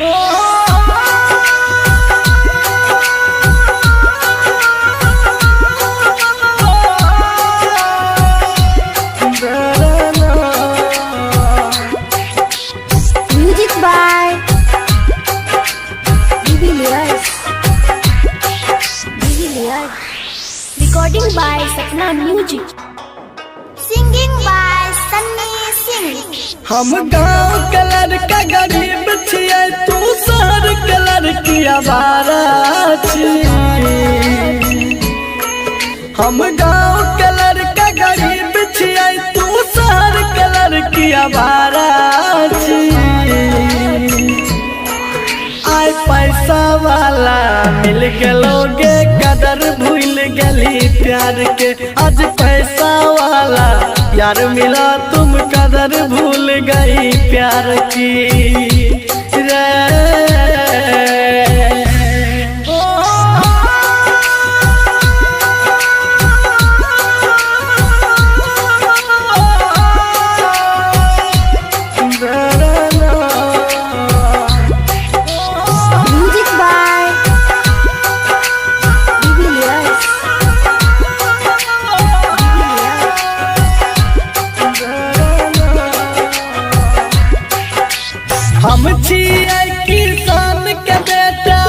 Music by Divilliers. Recording by Sapna Music. Singing by Sunny Singh. हम गाँव के लड़का गरीब छियै, तू शहर के लड़की आवारा छी। हम गाँव के लड़का गरीब छियै, तू शहर के लड़की आवारा छी। आय पैसा वाला मिल गेलोगे, कदर भूल गली प्यार के। आज पैसा वाला यार मिला, तुम कदर भूल गई प्यार की रे। Music by Divilliers. हम छियै किसान के बेटा,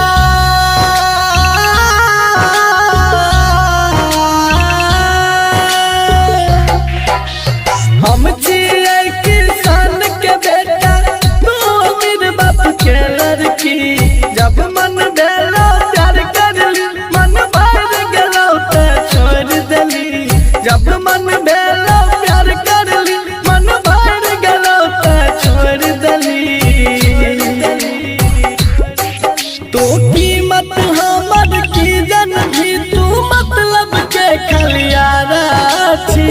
हम छियै किसान के बेटा, तू अमीर बाप के लड़की। जब मन भेलो प्यार करली, मन भर गेलो ते छोड़ देली। जब मन भेलो प्यार करली, मन भर गेलो ते छोड़ देली। तो कीमत हमर की जन भी, तू मतलब के खलियारा छी।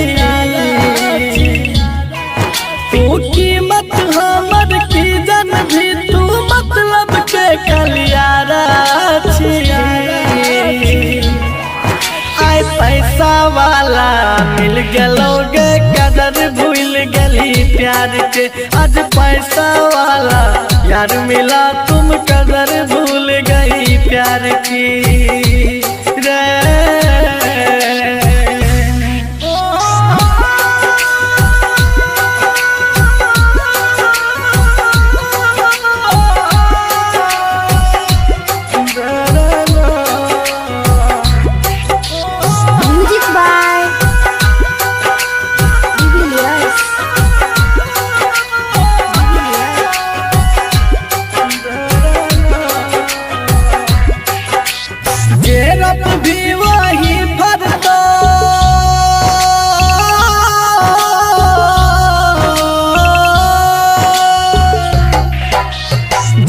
तू कीमत हमर की जन भी, तू मतलब के खलियारा छी। आय पैसा वाला मिल गेलोगे, कदर भूल गली प्यार के। आज पैसा वाला यार मिला, तुम कदर भूल गई प्यार की रे। Music by Divilliers. जेरप भी वही भरतो,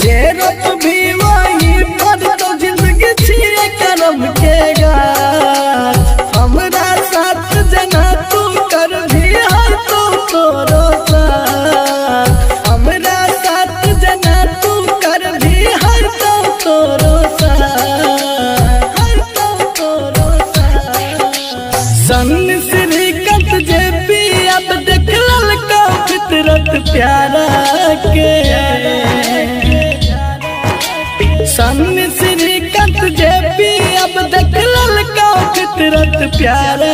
जेरप भी वही भरतो। जिंदगी छिए करम के गाछ, हमरा साथ जना तू कर भी है तो तोरो साथ। हमरा साथ जना तू कर भी है तो तोरो साथ। सन श्रीकंठ जे पी, अब देख ललका फितरत प्यारा के। सन श्रीकंठ जे पी, अब देख ललका फितरत प्यारा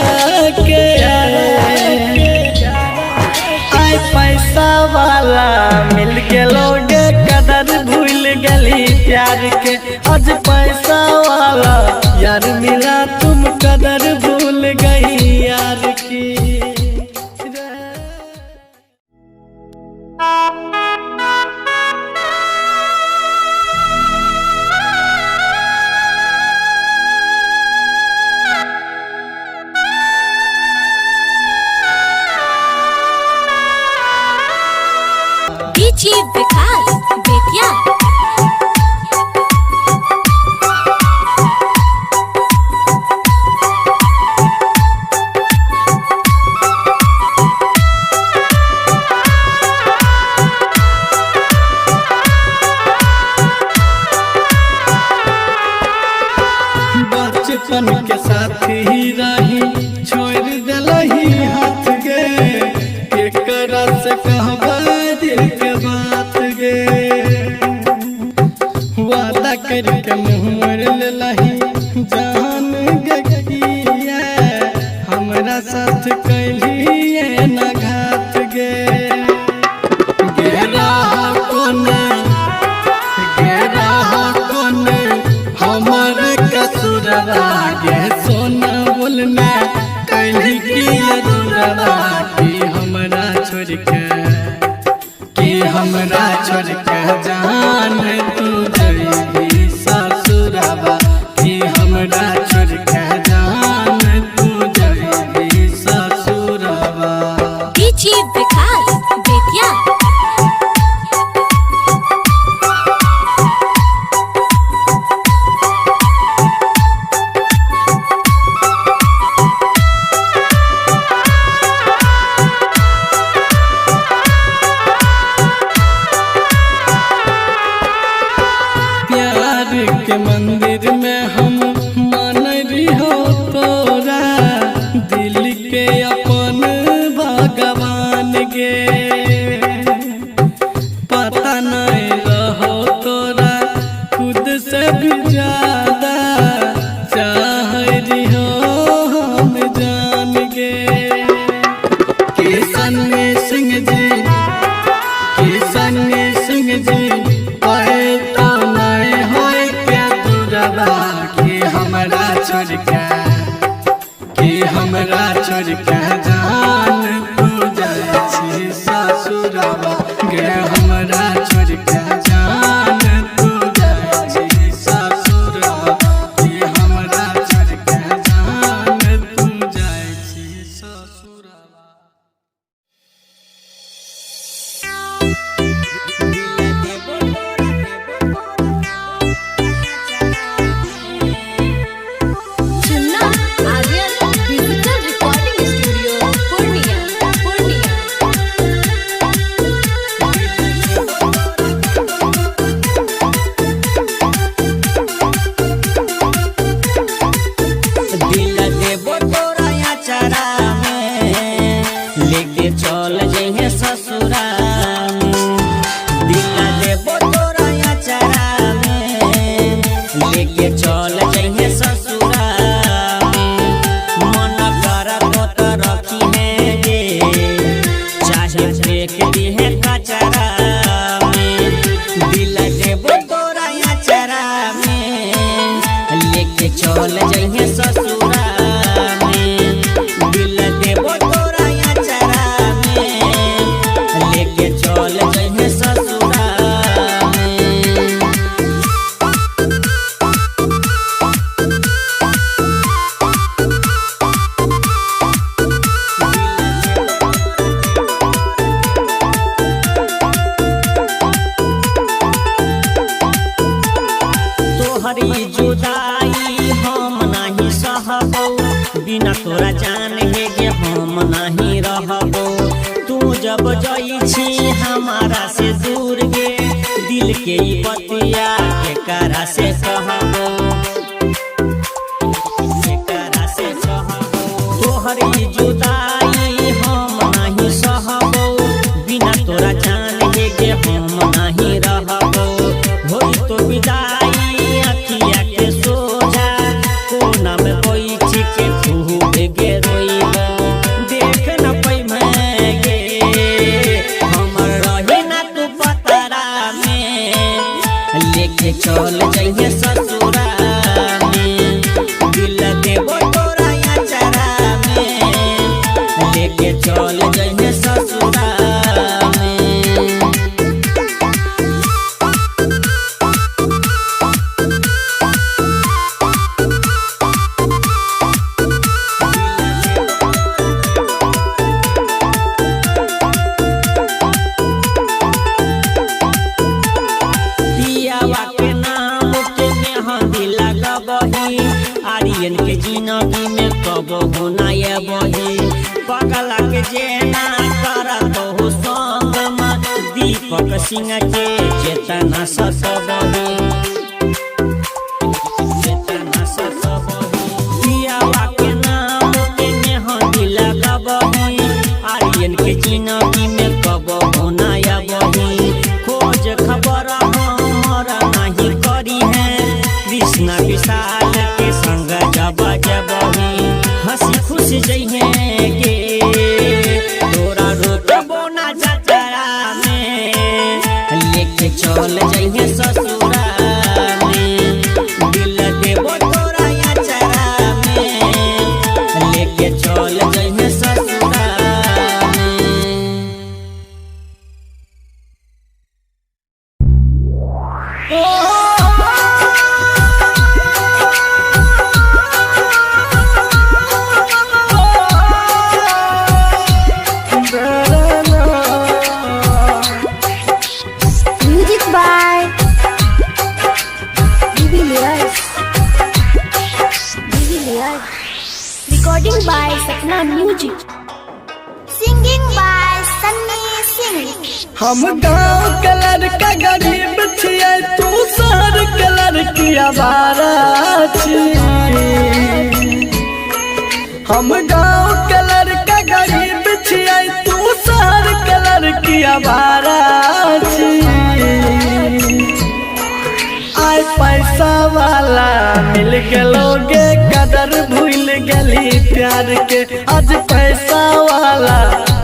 के। आय पैसा वाला मिल गेलोगे, कदर भूल गली प्यार के। आज पैसा वाला यार मिला, तुम कदर भूल गई यार की रे। DJ Vikas Betya. बचपन के साथी रही, छोड़ दिलही हाथ गे। एकरा से कहबा दिल के बात गे। पकड़ के मुँह मोर लही जान गकिया हमरा साथ कैलिए न घात गे गेरा कोने हमर कसुरवा गे सोना बोलना कैली की अधूरवा कि हमरा छोड़ के जान तू जइबी ससुरवा कि हमरा छोड़ के जान तू जइबी ससुरवा। डीजे विकास बेतिया। के मंदिर में हम मान हो तोरा दिल के अपन भगवान गे पता नहीं रहो तोरा खुद से भी ज्यादा चाह हो हम जान गे किशन सिंह जी हमरा छोड़ के जान तू जाइ छी ससुरवा गे हमरा छोड़ के जान तू जाइ छी ससुरवा गे हमरा छोड़ के जान तू जाइ छी ससुरवा। चल जइहे ससुरा में दिल देबो तोरा अचरा में लेके चल जइहे ससुरा में। तोहरी जुदाई हम नहीं सहबो बिना तोरा जान हे गे हम नहीं रहबो। तू जब जई छी हमारा से दूर गे दिल के ई बतिया के करा से कहबो तोहरी जुदाई हम नहीं सहबो बिना तोरा जान हे गे हम नहीं रहबो। होई तो विदाई अखिया के सोझा कोना में बैठ के खूब गे रोइबो देख न पैमे गे हमर रही ना तू पतरा में लेके चल जइहे ससुरा में दिल देबो तोरा अचरा में लेके चल जइहे ससुरा में। पियावा के नाम के मेहंदी लगबही आर्यन के जिंदगी में कबो होना ये बही पगला के जेना करत हो संग में दीपक सिंह के चेतना सतबही पियावा के नाम के मेहंदी लगबही आर्यन के जिंदगी में कबो होना ये बही खोज खबर हमर नहीं करी है लेके चल जइहे ससुरा में, दिल देबो तोरा अचारा में, लेके चल जइहे ससुरा में। Music by De Villiers. Recording by Sapna Music. Singing by Sunny Singh. हम गाँव के लड़का गरीब छियै, तू शहर के लड़की आवारा छियै। हम गाँव के लड़का गरीब छियै, तू शहर के लड़की आवारा छियै। आय पैसा वाला मिल गेलोगे, कदर भूल गेली प्यार के। आज पैसा वाला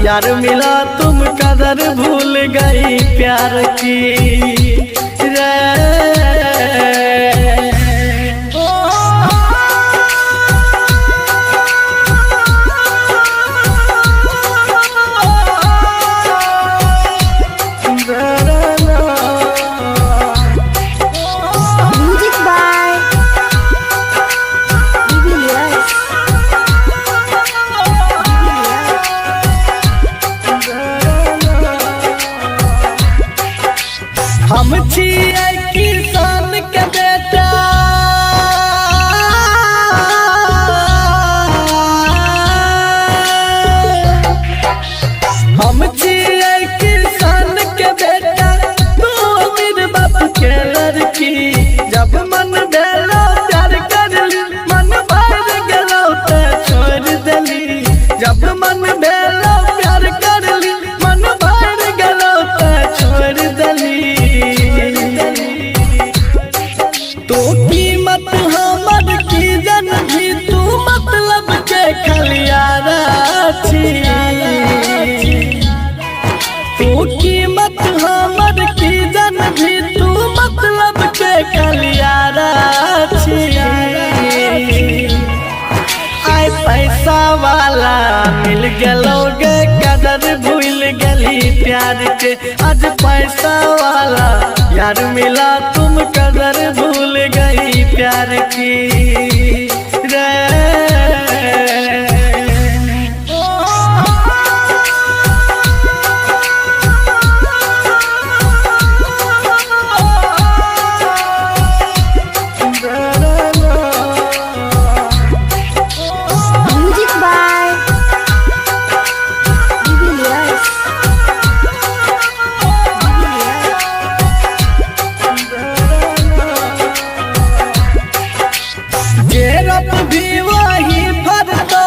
यार मिला, तुम कदर भूल गई प्यार की रे। Music by De Villiers. हम छियै किसान के बेटा, हम छियै किसान के बेटा, तू अमीर बाप के लड़की। जब मन भेलो प्यार करली, मन भर गेलो ते छोड़ देली। जब मन भेलो प्यार करली, मन भर गेलो ते छोड़ देली। तो कीमत हमर की जन भी, तू मतलब के खलियारा छी। तू कीमत हमर की जन भी, तू मतलब के खलियारा छी। आय पैसा वाला मिल गेलोगे, कदर भूल गेली प्यार के। आज पैसा वाला यार मिला, तुम कदर भूल गई प्यार की रे। Music by De Villiers. जेरप भी वही भरतो,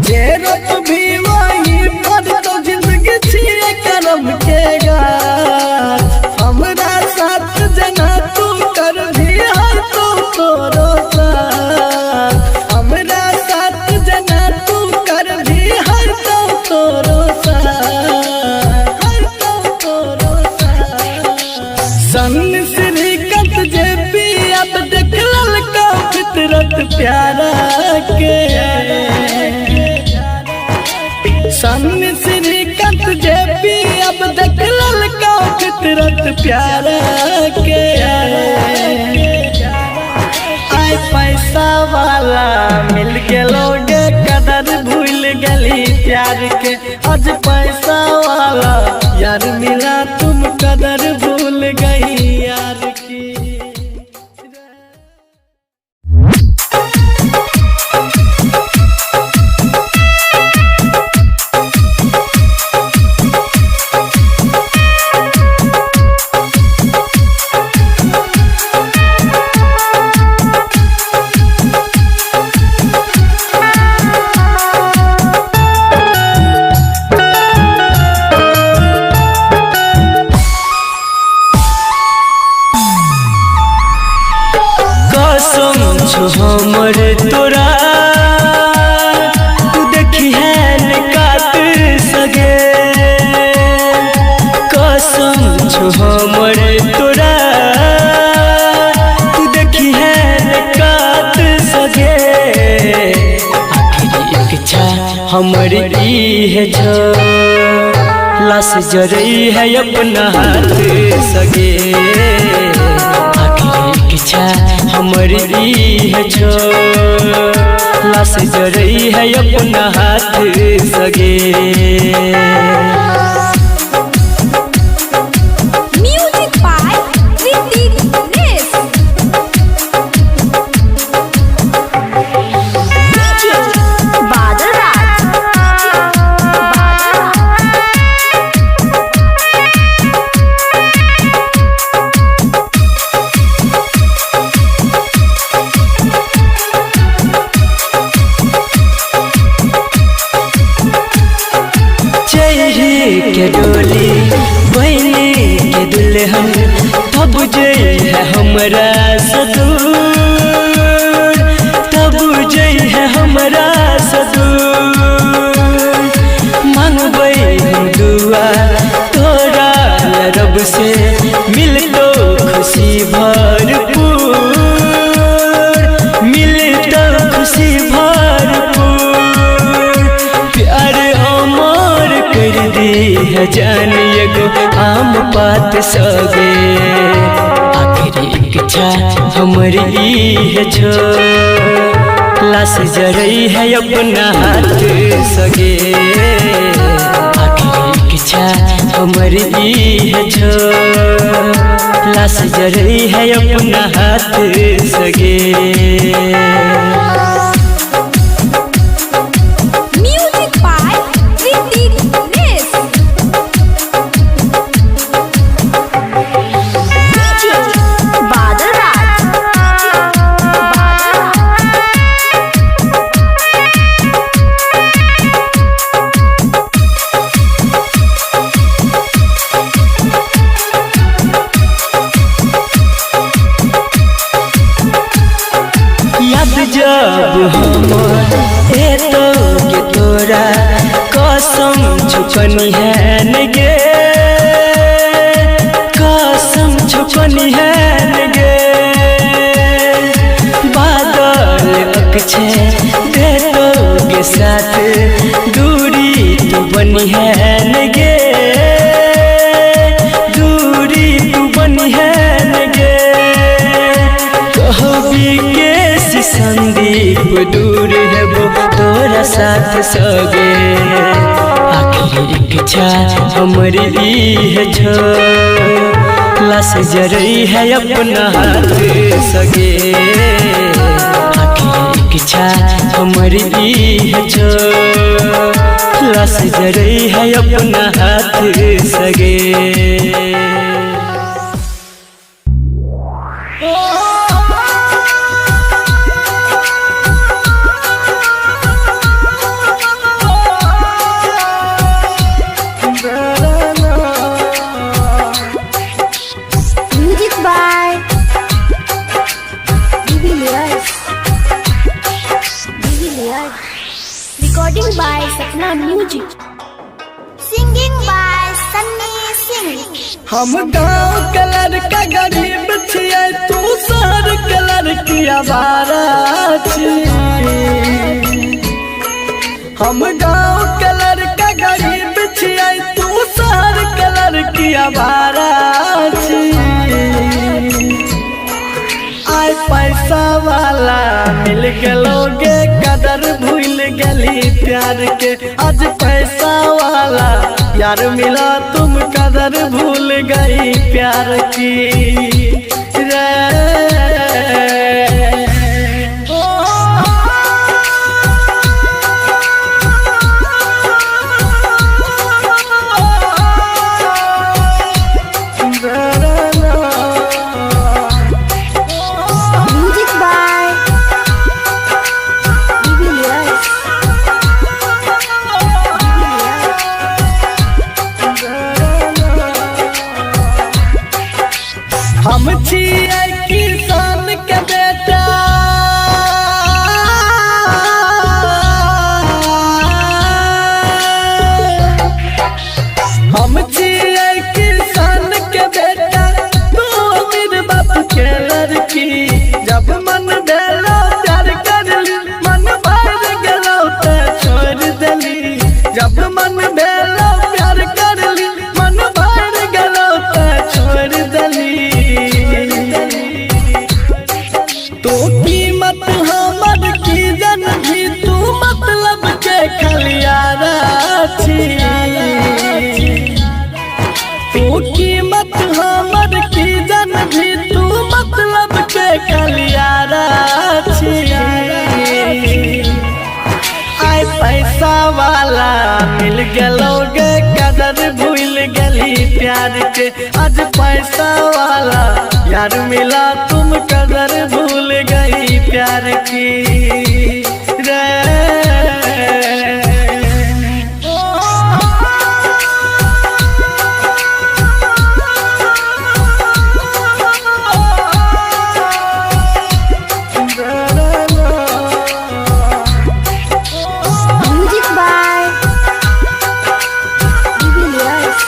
जेरप भी वही भरतो। जिंदगी छियै करम के गाछ, हमरा साथ जना तू कर भी हर तू तोरो साथ। हमरा साथ जना तू कर भी हर तो तोरो साथ, हर तो तोरो साथ। सन श्रीकांत जे भी अब देख ललका फितरत प्यारा के। सन श्रीकांत जे भी अब देख ललका फितरत प्यारा के। आय पैसा वाला मिल गेलोगे, कदर भूल गेली प्यार के। आज पैसा वाला यार मिला, तुम कदर भूल गई यार की। हमर ई है छो लाश जरई है अपना हाथ सगे आखिरी इच्छा हमर ई है छो लाश जरई है अपना हाथ सगे Music by Ritik Res. DJ Badal Raj. के डोली बहनी के दुल्हन तब जई है हमरा सदूर तब जई है हमरा सदूर मांगबै हम दुआ तोरा रब से मिलतो खुशी भरपूर मिलतो खुशी भरपूर प्यार अमर कर दी है जान एगो आम बात सगे आखिरी इच्छा हमर ई है छो लाश जरई है अपना हाथ सगे आखिरी इच्छा हमर ई है छो लाश जरई है अपना हाथ सगे Music by Ritik Res. DJ Badal Raj. याद जब हमर एतो के तोरा कसम छुपनी है नगे कसम छुपनी है नगे बादल अकछे तेरो के साथ दूरी तू बनी है नगे दूरी तू बनी है नगे कहबी के संदीप दूर है वो तोरा साथ सगे आखिरी इच्छा हमर ई है छो लाश जरई है अपना हाथ सगे आखिरी इच्छा हमर ई है छो लाश जरई है अपना हाथ सगे Music by Divilliers. Recording by Sapna Music. Singing by Sunny Singh. हम गाँव के लड़का गरीब छियै तू शहर के लड़की आवारा छी हम गाँव के लड़का गरीब छियै तू शहर के लड़की आवारा छी आय पैसा वाला मिल गेलोगे कदर भूल गली प्यार के आज पैसा वाला यार मिला तुम कदर भूल गई प्यार की रे Music by Divilliers. हम छियै किसान के बेटा पैसा वाला मिल गलोगे कदर भूल गली प्यार के। आज पैसा वाला यार मिला तुम कदर भूल गई प्यार की रे। Music by Julius.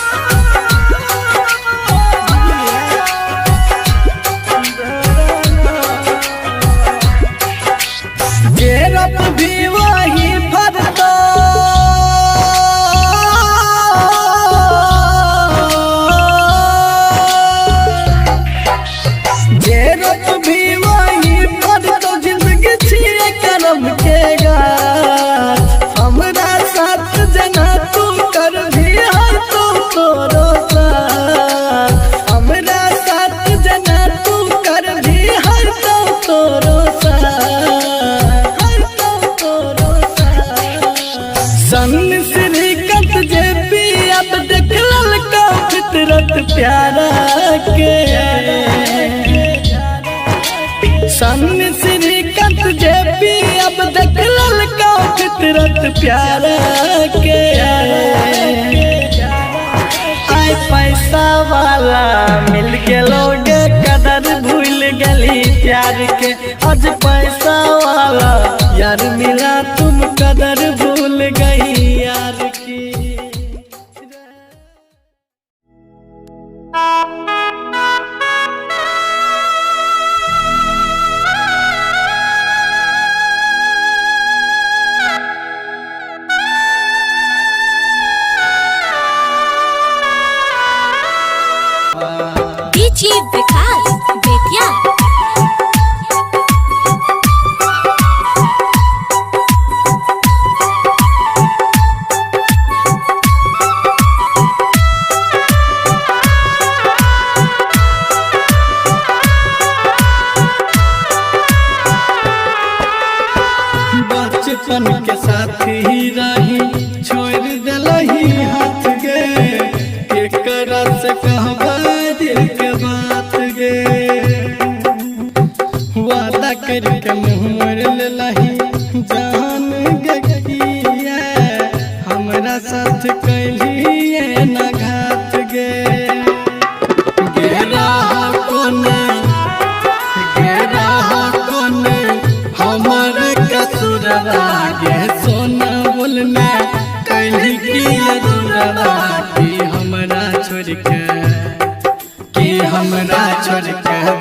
गेरप भी वही भरतो गेरप भी वही भरतो जिंदगी छिए करम के गाछ। हमरा साथ जना तू कर भी हर तो तोरो साथ। हमरा साथ जना तू कर भी हर तो तोरो साथ। सन श्रीकंठ जे पी अब देखल का फितरत प्यारा के। सन श्रीकंठ जे पी अब देखल का फितरत प्यारा के। आय पैसा वाला मिल गलोगे कदर भूल गली प्यार के। आज पैसा वाला यार मिला तुम कदर भूल गई यार की। DJ Vikas Betya. बचपन के साथी रही छोड़ दिलही हाथ गे। केकरा से कहबा दिल के बात गे। वादा करके मुँह मोड़ लेलही जान गकिया। हमरा साथ कैलिए न घात गे। गेरा कोने हमर कसुरवा गे। सोना बोलना कैली की अधूरवा कि हमरा छोड़ के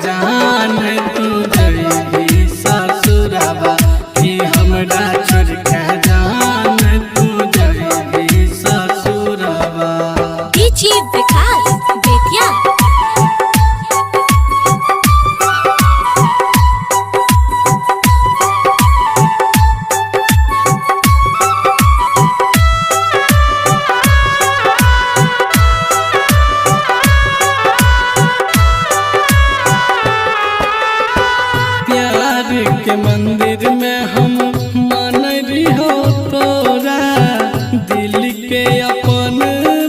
जान तू जइबी ससुरवा। कि हमरा छोड़ के जान तू जइबी ससुरवा। DJ Vikas Betya. प्यार के मंदिर में हम मान रही हो तोरा। दिल के अपन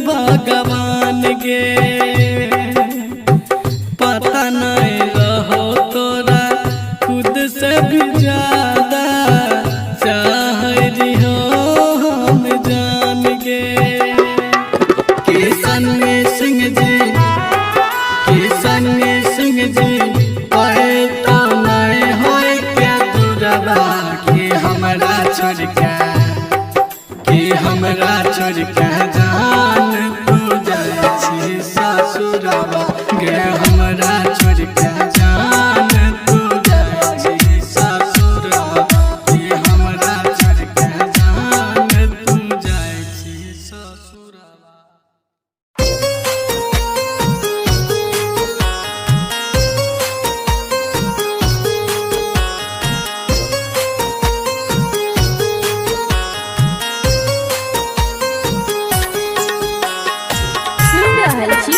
भगवान गे। पता नहीं रहो तोरा खुद से भी ज्यादा चाह रही हो हम जान गे। किशन सिंह जी पैता नहीं होए क्या दूरवा। कि हमरा छोड़ के जान तू जाइ छी ससुरवा गे। हमरा छोड़ के जान तू जाइ छी ससुरवा। कि हमरा छोड़ के जान तू जाइ छी ससुरवा।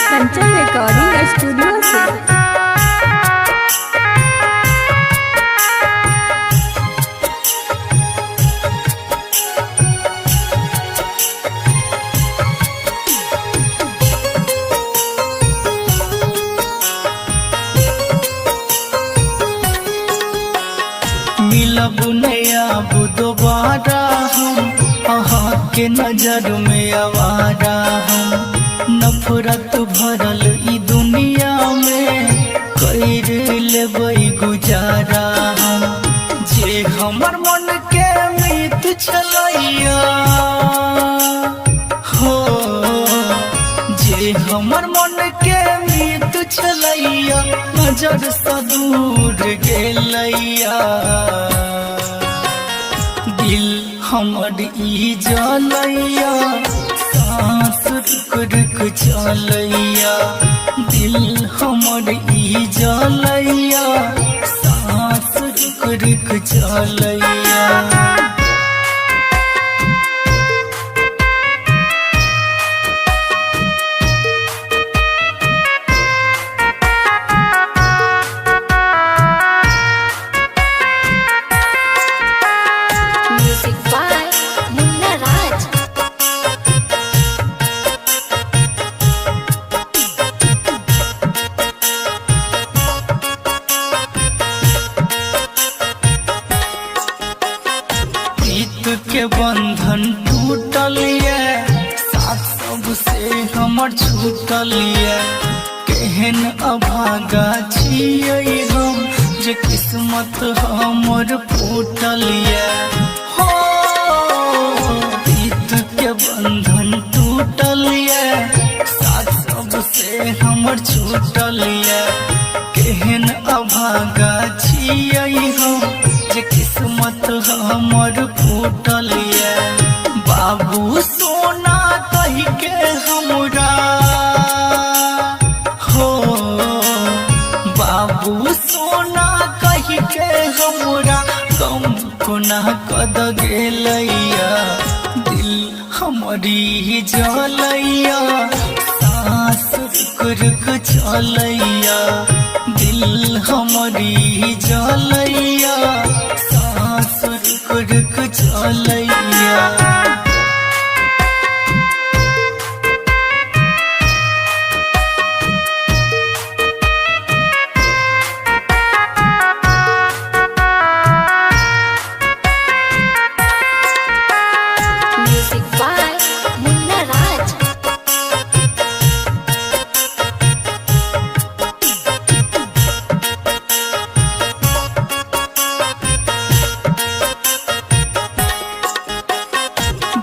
कंचन रिकॉर्डिंग स्टूडियो से। के नजर में आवारा हम, नफरत भरल ई दुनिया में कर लेबै गुजारा हम। जे हमर मन के मीत छलैया हो, जे हमर मन के मीत छलैया नजर से दूर गेलैया। दिल हमर ई जलैया, सांस रुक रुक चलैया। दिल हमर ई जलैया, सांस रुक रुक चलैया। Music by Munna Raj. प्रीत के बंधन टूटल ये, साथ सबसे हमर छूटल ये। केहन अभागा छियै हम, जे किस्मत हमर फूटल ये। हो प्रीत के बंधन टूटल ये, साथ सबसे हमर छूटल ये। केहन अभागा छियै हम, जे किस्मत हमर फूटल ये। बाबू सोना कह के हमरा हो, बाबू सोना कह के हमरा गम कोना कद गेलैया। दिल हमरी जलैया, सांस रुक रुक चलैया। दिल हमरी जलैया, सांस रुक रुक चलैया। Music by Munna Raj.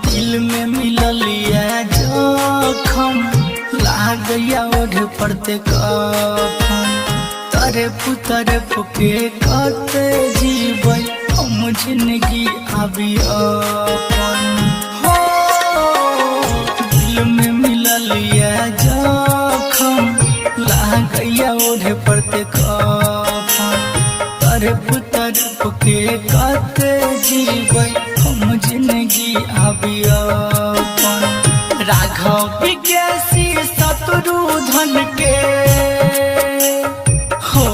दिल में मिलल ये जखम, लागैया ओढ़ पड़ते कफन। तारे पुतरे फुके कते जीबै हम जिंदगी आबी अपन। हो दिल में मिलल ये जखम, लागैया ओढ़ पड़ते कफन। तारे पुतरे फुके कते जीबै हम जिंदगी आबी अपन। राघव विकेसी शत्रुधन के हो,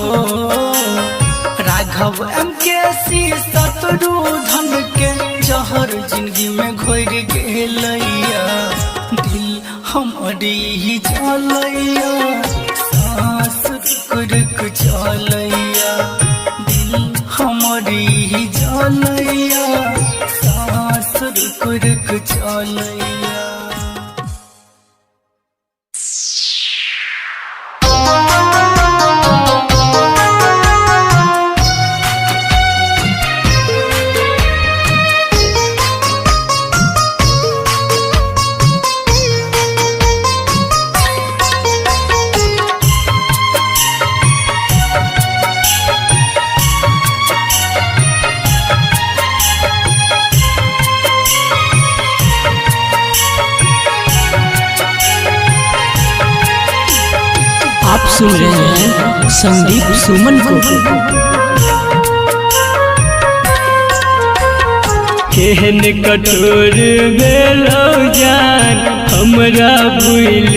राघव MKC शत्रुधन के जहर जिंदगी में घोर गेलैया। दिल हमरी जलैया, सांस रुक रुक चलैया। दिल हमरी जलैया, सांस रुक रुक चलैया। आप सुन रहे हैं संदीप सुमन को। केहन कठोर भेलौ जान, हमरा भूल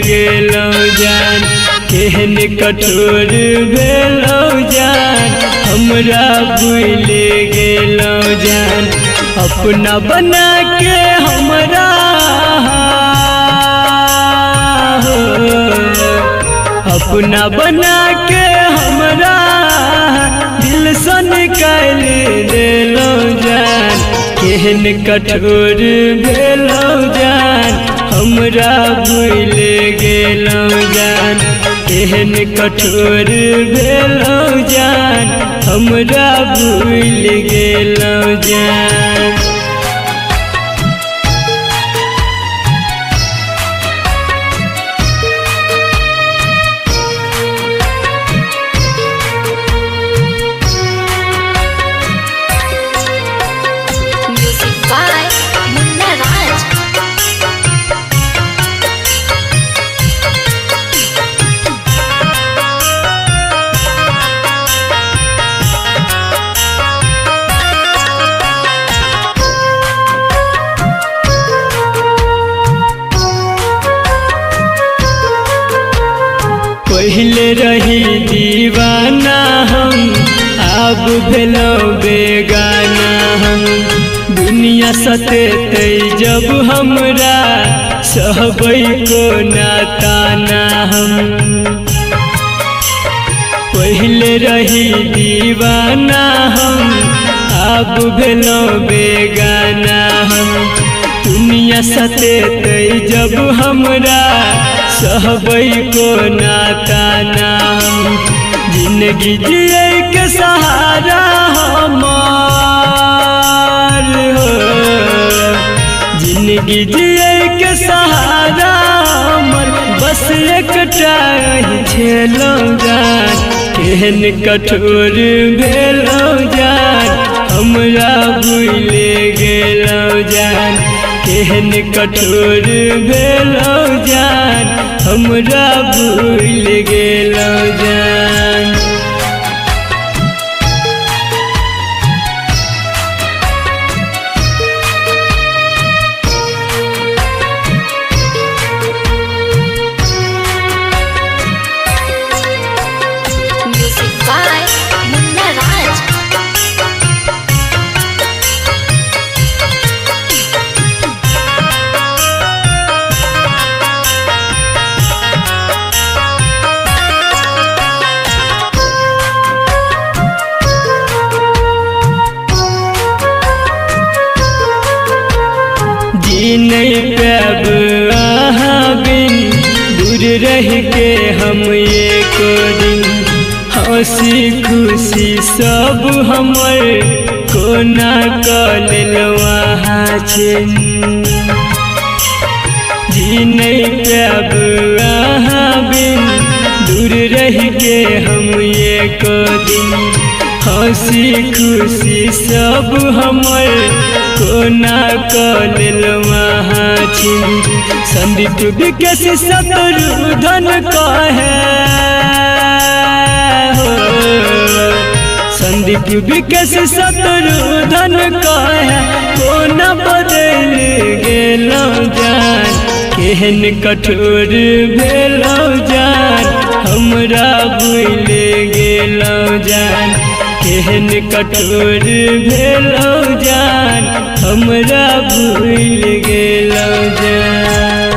गेलौ जान। केहन कठोर भेलौ जान, हमरा भूल गेलौ जान। अपना बना के हमरा अपना बना के हमरा दिल से निकाल देलो जान। केहन कठोर भेलौ जान हमरा भूल गेलौ जान केहन कठोर भेलौ जान हमरा भूल गेलौ जान। Music by Munna Raj. पहले रही दीवाना हम अब भेलौ बेगाना हम दुनिया सतेतै जब हमरा सहबै को नाताना हम। पहले रही दीवाना हम अब भेलौ बेगाना हम दुनिया सतेतै जब हमरा सहबै को नाताना हम। जिंदगी जिए के सहारा हमार हो जिंदगी जिए के सहारा हमर बस एकटा छेलौ जान केहन कठोर भेलौ जान हमरा भूल गेलौ जान केहन कठोर भेलौ जान हमरा भूल गेलौ जान। Music by Munna Raj. जी नहीं पाब अहाँ बिन दूर रह के हम एको दिन हंसी खुशी सब हमर कोना कऽ लेलौ अहाँ छिन। जी नहीं पाब अहाँ बिन दूर रह के हम एको दिन हंसी खुशी सब हमर कोना कऽ लेलौ अहाँ छिन। संदीप विकेश शत्रुधन कहे हो संदीप विकेश शत्रुधन कहे कोना बदल गेलौ जान केहन कठोर भेलौ जान हमरा भूल गेलौ जान केहन कठोर भेलौ जान हमरा भूल गेलौ जान।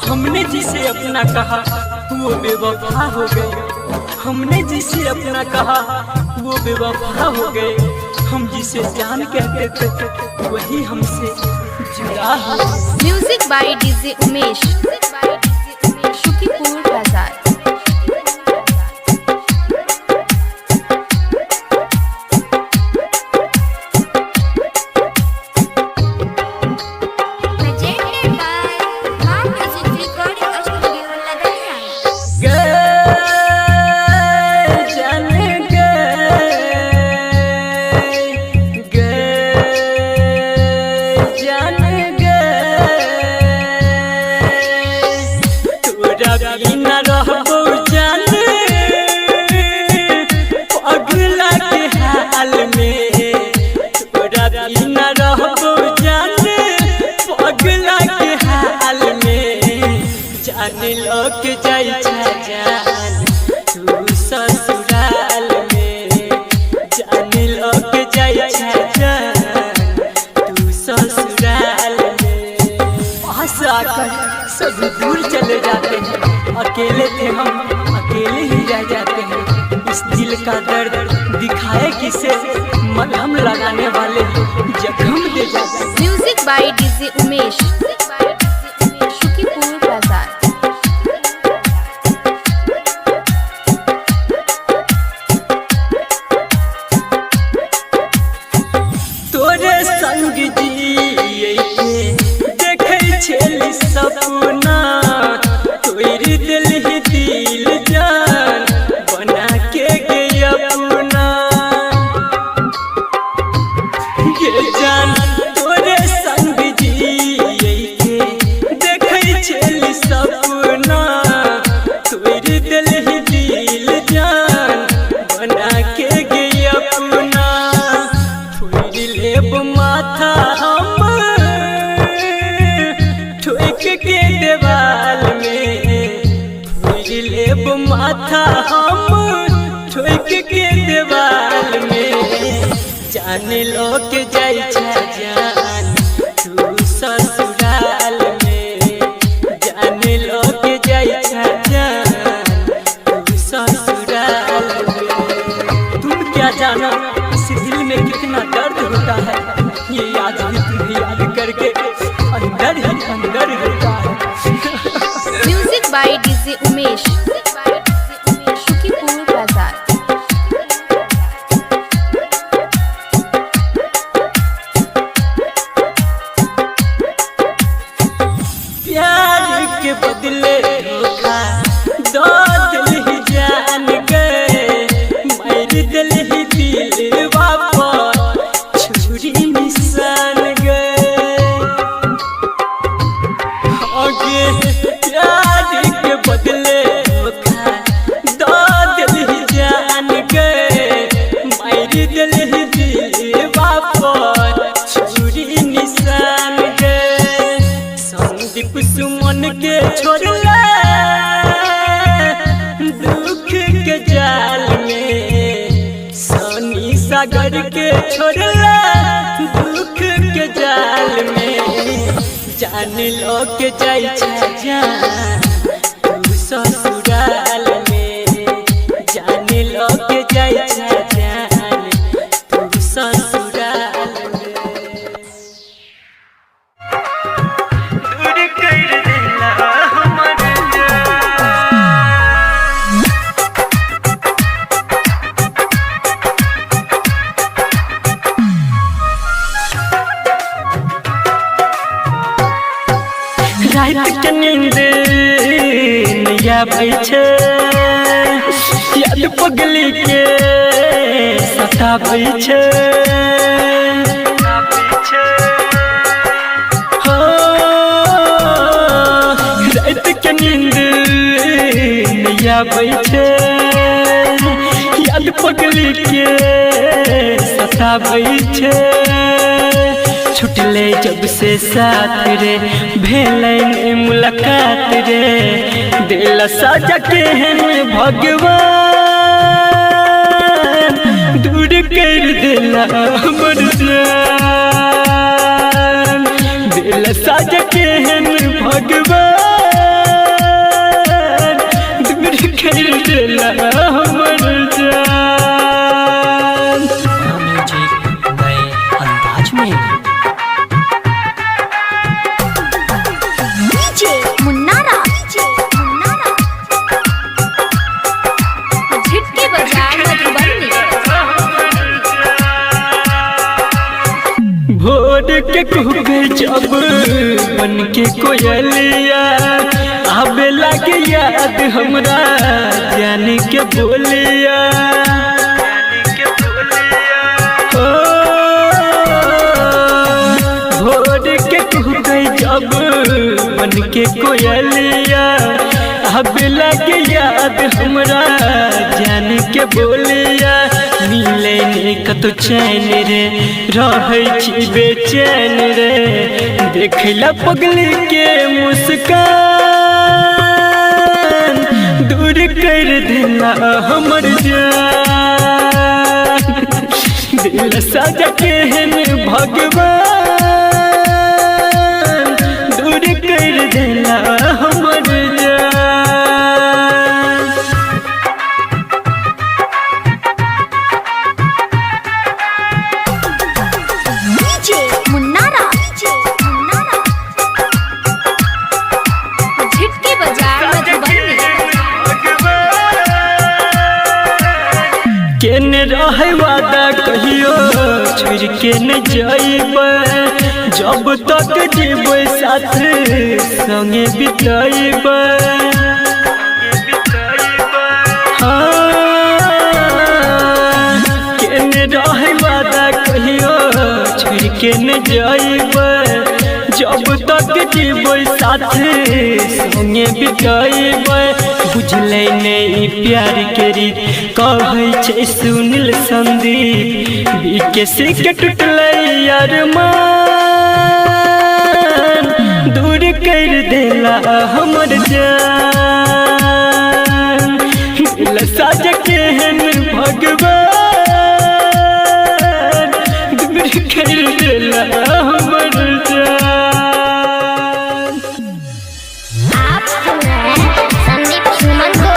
हमने जिसे अपना कहा वो बेवफा हो गए हमने जिसे अपना कहा वो बेवफा हो गए हम जिसे जान कहते थे वही हमसे जुदा हो। Music by DJ Umesh. Shukipur Bazaar. Presented by Mark Music Recording Studio, Ladakh. लोग जाई जान तू ससुराल में जान लोग जाई जान तू ससुराल में। पास आकर सब दूर चले जाते हैं, अकेले थे हम अकेले ही रह जाते हैं। इस दिल दिल का दर्द दिखाए किसे, मलहम लगाने वाले जख्म दे जाते। Music by DJ Umesh, Shukipur बाजार। तोरे संग जिए देखे छेली सपना, तोरी दिल ही दिल जान बना के गया अपना। ये जान तोरे संग जिए देखे छेली सपना, तोरी दिल ही दिल जान बना के गया अपना। थोड़ी लेब माथा हम ठोक के देवाल में, थोड़ी लेब माथा हम ठोक के देवाल में। जान लो के जाई जान तू ससुराल में, जान लो के जाई जान तू ससुराल में। तुम क्या जाना इस दिल में कितना दर्द होता है, ये याद भी तुम्हें याद करके अंदर ही अंदर होता है। Music by DJ Umesh, Shukipur बाजार। प्यार के बदले धोखा दो दिल ही जान गए, मार दिल ही दिल वापस छुरी निशान गए। आगे प्यार के बदले धोखा दो दिल ही जान गए, मार दिल ही दिल वापस छुरी निशान गए। संदीप सुमन के छोड़ला दुख के जाल में, सोनी सागर के छोड़ला दुख के जाल में। जान लो के जाई जान तू ससुराल में, जान लो के जाई जान तू ससुराल में। दूर कर देला हमर रात के नींद नया आबै छै, याद पगली के सताबै छै। हो रात के नींद नया आबै छै, याद पगली के सताबै छै। छुटले जब से साथ रे भेलै ने मुलाकात रे, दिल साजा के हैं भगवान दूर कर दिला हमर जान। दिल साजा के हैं भगवान दूर कर दिला हमर जान। म्यूजिक नए अंदाज में मुन्नारा, झिटके बाजार मधुबनी। भोर के कुबे जब बन के कोयलिया, आबे लागे याद हमरा जान के बोलिया। ओ भोर के कुबे जब बन के कोयलिया, आबे लागे याद हमरा जान के बोलिया। मिले ने कतो चैन रे रहै छी बेचैन रे, देखला पगली के मुस्कान दूर कर देला हमर जान। दिल साजा के हैं भगवान दूर कर देला हमर जान। वादा कहियो छोड़ के न जाइबे, जब तक जीवे साथ संगे बिताइबे। केने रहे वादा कहियो छोड़ के न जाइबे, जब तक जीवे साथ संगे बिताइबे। बुझले नहीं प्यार के रीत कहै छै सुनील संदीप, बीके के टूटले अरमान दूर कर देला हमर जान। दिल साज केहन भगवान दूर कर देला हमर जान। आप सुन रहे हैं संदीप सुमन को।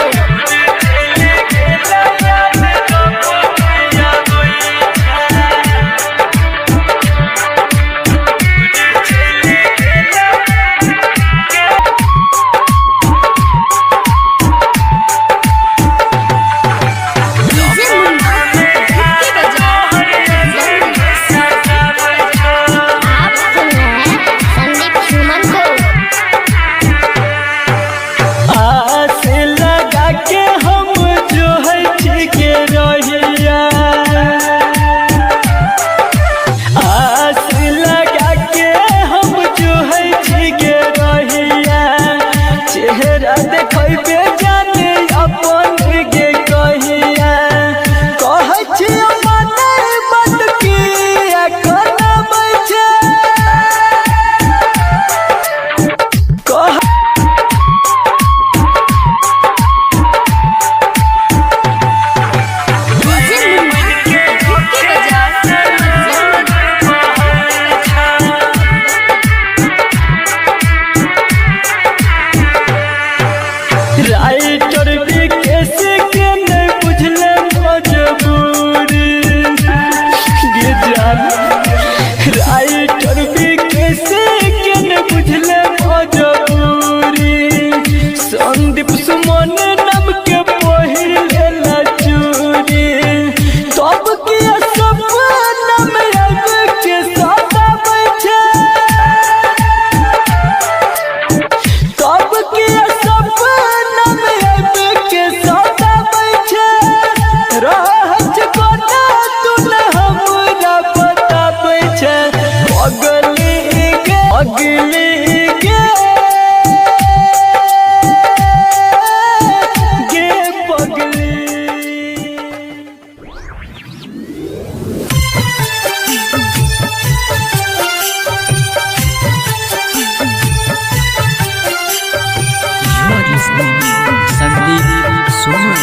संदीप सुमन।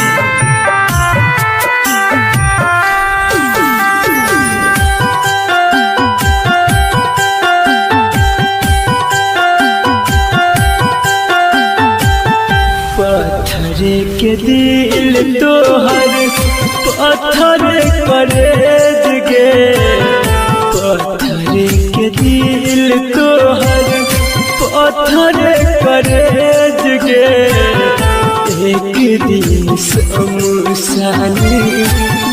पत्थर के दिल तोहर पत्थर करेज गे, पत्थर के दिल तोहर पत्थर करेज गे। एक दिन शमशानी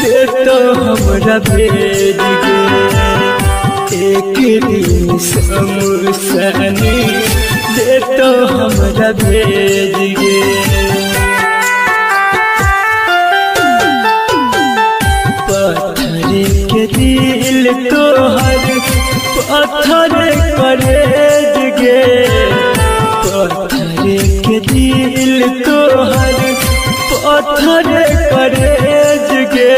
दे तो हमरा भेज गे, एक दिन शमशानी दे तो हमरा भेज गे। पत्थर के दिल तोहर पत्थर करेज गे, पत्थर के दिल तोहर पत्थर करेज गे।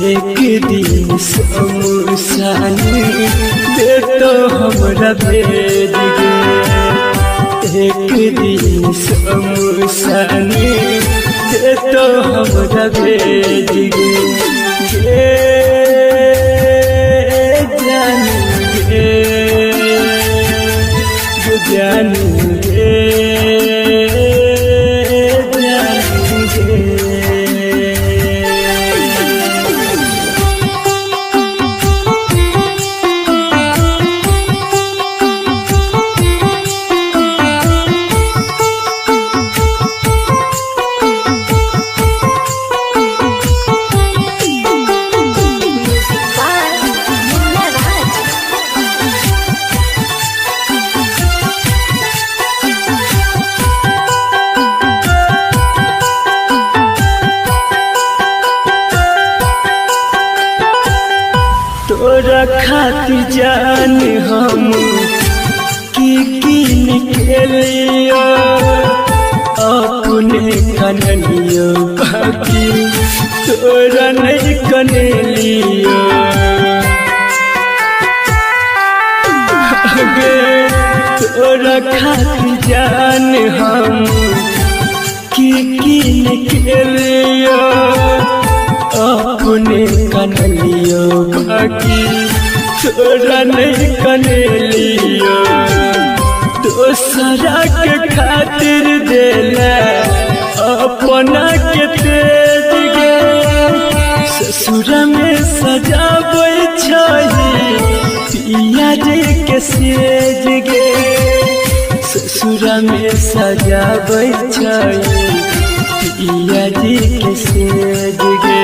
एक दिन शमशानी दे तो हमरा भेज गे, एक दिन शमशानी दे तो हमरा भेज गे। जानू गे तोरा खातिर जान हम की निकलियो अपने कनलियो बाकी तोरा नहीं कनलियो तोरा खातिर जान हम की निकलियो अपने कनलियो बाकी तोरा नहीं कनलियो दोसरा के खातिर देला अपना के तेज गे ससुर में सजाबै छही पिया रे के सेज गे ससुर में सजाबै छही पिया रे के सेज गे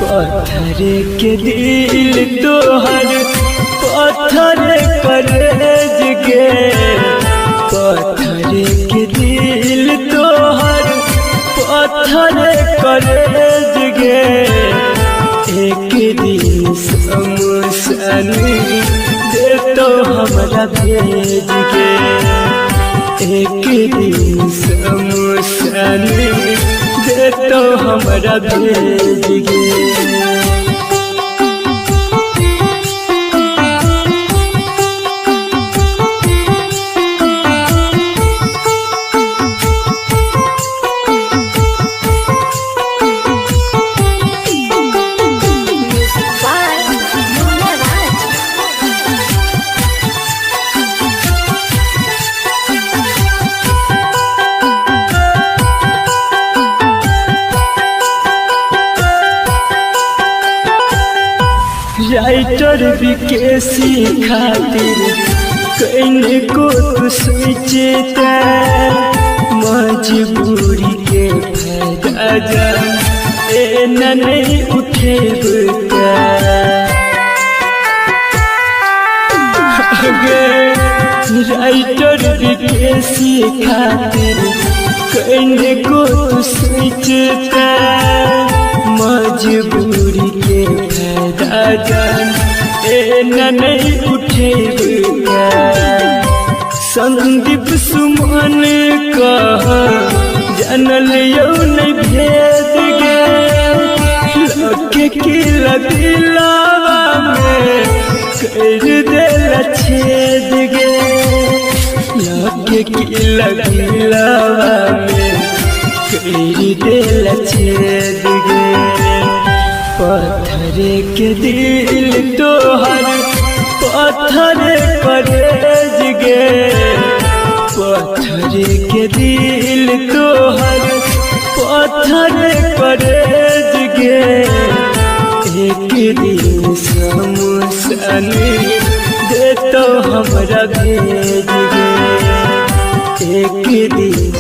पत्थर के दिल तोहर पत्थर करेज गे पत्थर के दिल तोहर पत्थर करेज गे एक दिन समसन दे तो हमरा भेज गे एक दिन समसन दे तो हमरा भेज गे राइटर विकेसी खातिर कहीं को तू सोचता मजबूरी के फायदा जान ए नहीं उठेबता राइटर विकेसी खातिर कहीं को तू सोचता मजबूरी के फायदा जान ए नहीं उठेगा संदीप सुमन कह जानल यौ नहीं भेद गे लके की लदिलावा में कर देला छेद गे लके की लदिलावा में कर देला छेद गे पत्थर के दिल तोहर पत्थर करेज गे पत्थर के दिल तोहर पत्थर करेज गे एक दिन समसन दे तो हमरा भेज गे एक दिन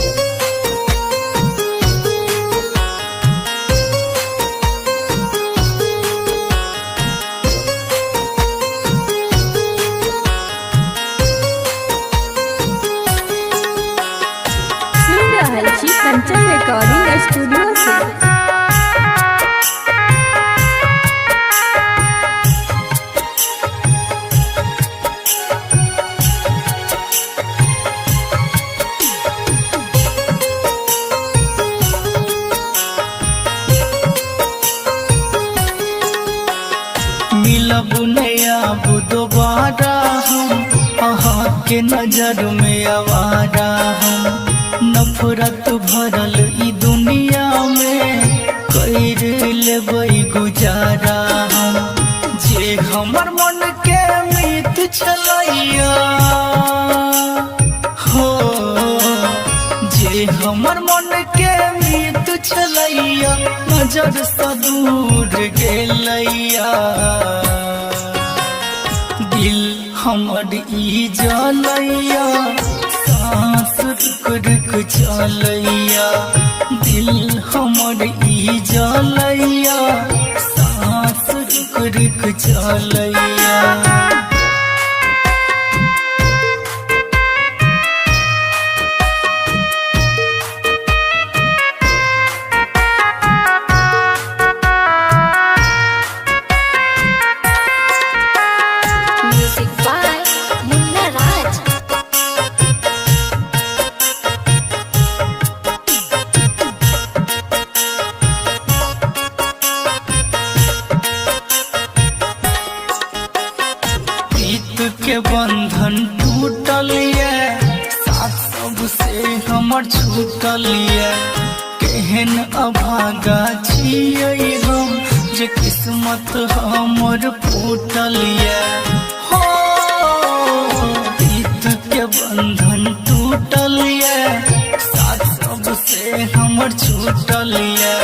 कंचन रिकॉर्डिंग स्टूडियो से मिलब नया दोबारा हम अहाँ के नजर में आवारा हम नफरत भरल ई दुनिया में कर लेबै गुजारा हम जे हमर मन के मीत छलैया हो जे हमर मन के मीत छलैया नजर से दूर गेलैया दिल हमर ई जलैया सांस रुक रुक चलैया दिल हमर ई जलैया सांस रुक रुक चलैया के बंधन टूटल ये, साथ सबसे हमर छूटल ये। केहन अभागा छियै हम जे किस्मत हमर फूटल ये। हो प्रीत के बंधन टूटल ये, साथ सबसे हमर छूटल ये।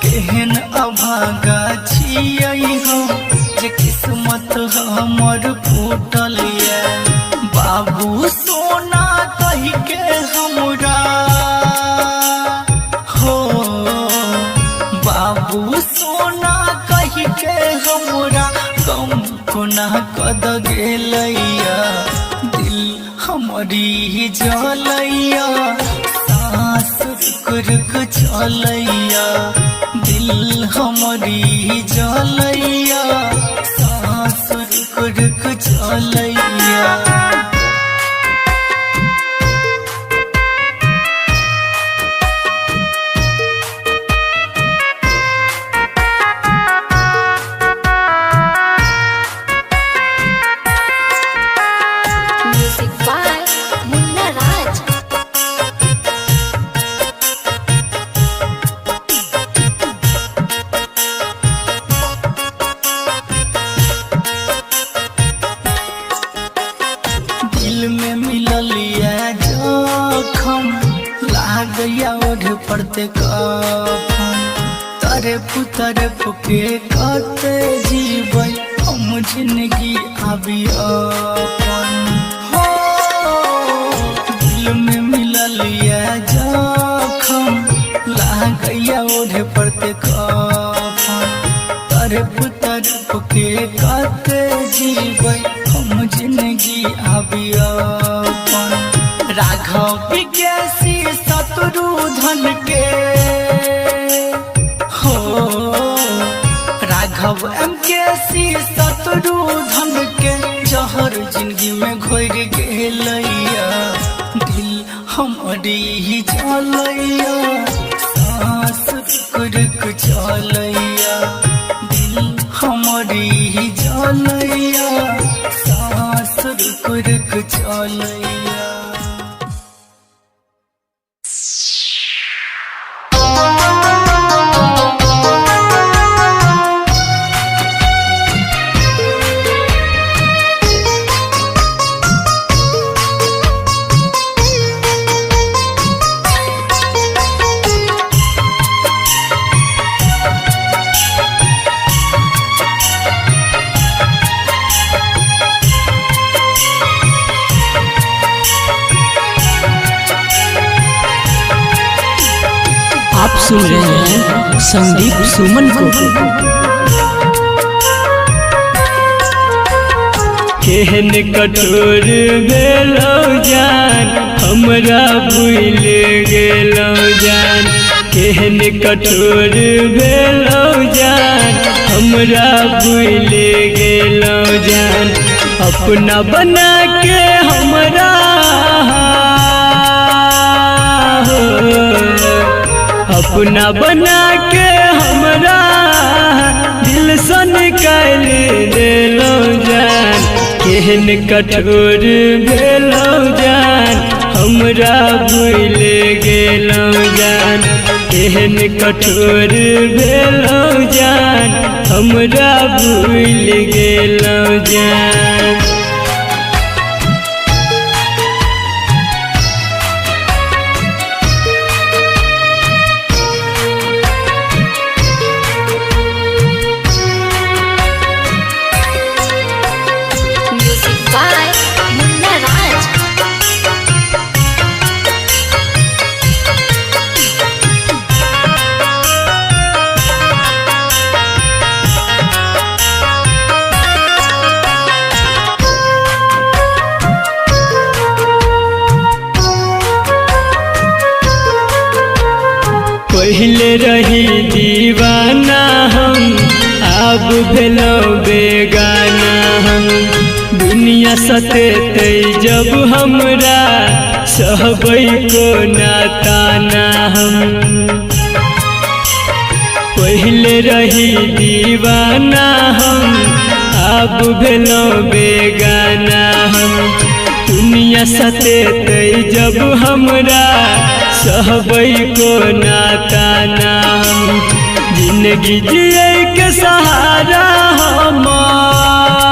केहन अभागा छियै हम जे किस्मत हमर फूटल ये। बाबू सोना कहि के हमरा हो, बाबू सोना कहि के हमरा गम कोना कद गेलैया। दिल हमरी जलैया, सांस रुक रुक चलैया। दिल हमरी जलैया, सांस रुक रुक चलैया। Music by Munna Raj. दिल में मिलल ये जखम, लागया ओढ़ पड़ते कफन। तरफ के कते जीबै हम जिंदगी आबी अपन। हो दिल में मिलल ये जखम, लागया ओढ़ पड़ते कफन। तरफ के कते जीबै हम जिंदगी आबी अपन। राघव विज्ञासी शत्रुधन के हो, राघव MKC शत्रुधन के जहर जिंदगी में घोर गेलैया। दिल हमरी जलैया, सांस रुक रुक चलैया। दिल हमरी जलैया, सांस रुक रुक चलैया। आप सुन रहे हैं संदीप सुमन को। केहन कठोर भेलौ जान, हमरा भूल गेलौ जान। केहन कठोर भेलौ जान, हमरा भूल गेलौ जान। अपना बना के हमरा अपना बना के हमरा दिल से निकाल देलौ जान। केहन कठोर भेलौ जान, हमरा भूल गेलौ जान। केहन कठोर भेलौ जान, हमरा भूल गेलौ जान। Music by Munna Raj. पहले रही दीवाना हम, अब भेलौ बेगाना हम। दुनिया सतेतै जब हमरा, सहबै को नाताना हम। पहले रही दीवाना हम, अब भेलो बेगाना हम दुनिया सतेतै जब हमरा सहबै को नाता ना हम जिंदगी जिए के सहारा हमार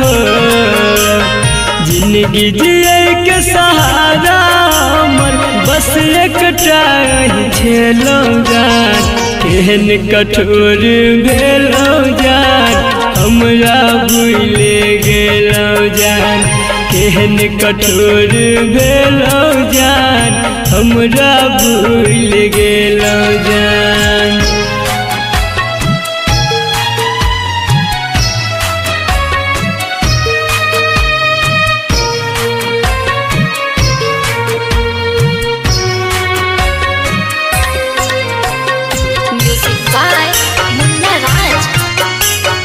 हो जिंदगी जिए के सहारा हमर बस एकटा छेलौ जान केहन कठोर भेलौ जान हमरा भूले गेलौ जान केहन कठोर भेलौ जान हमरा भूल गेलौ जान Music by Munna Raj.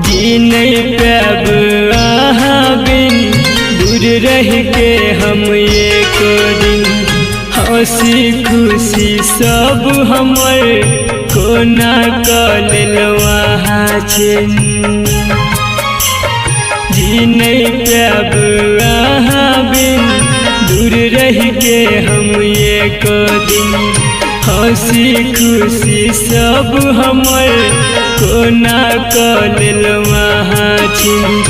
जी नहीं पाब अहाँ बिन दूर रह के हम एक दिन हंसी खुशी सब हमर कोना कऽ लेलहुँ अहाँ छिन जी नहीं पाब अहाँ बिन दूर रह के हम एक दिन हंसी खुशी सब हमर कोना कऽ लेलहुँ अहाँ छिन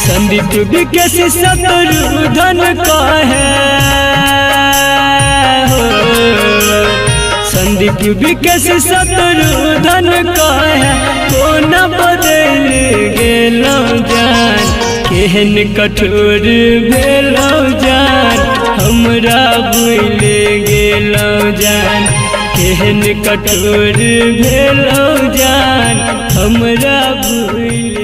संदीप विकेश शत्रुधन कहे हो संदीप विकेश शत्रुधन कहे कोना बदल गेलौ जान केहन कठोर भेलौ जान हमरा भूल गेलौ जान केहन कठोर भेलौ जान हमरा भूल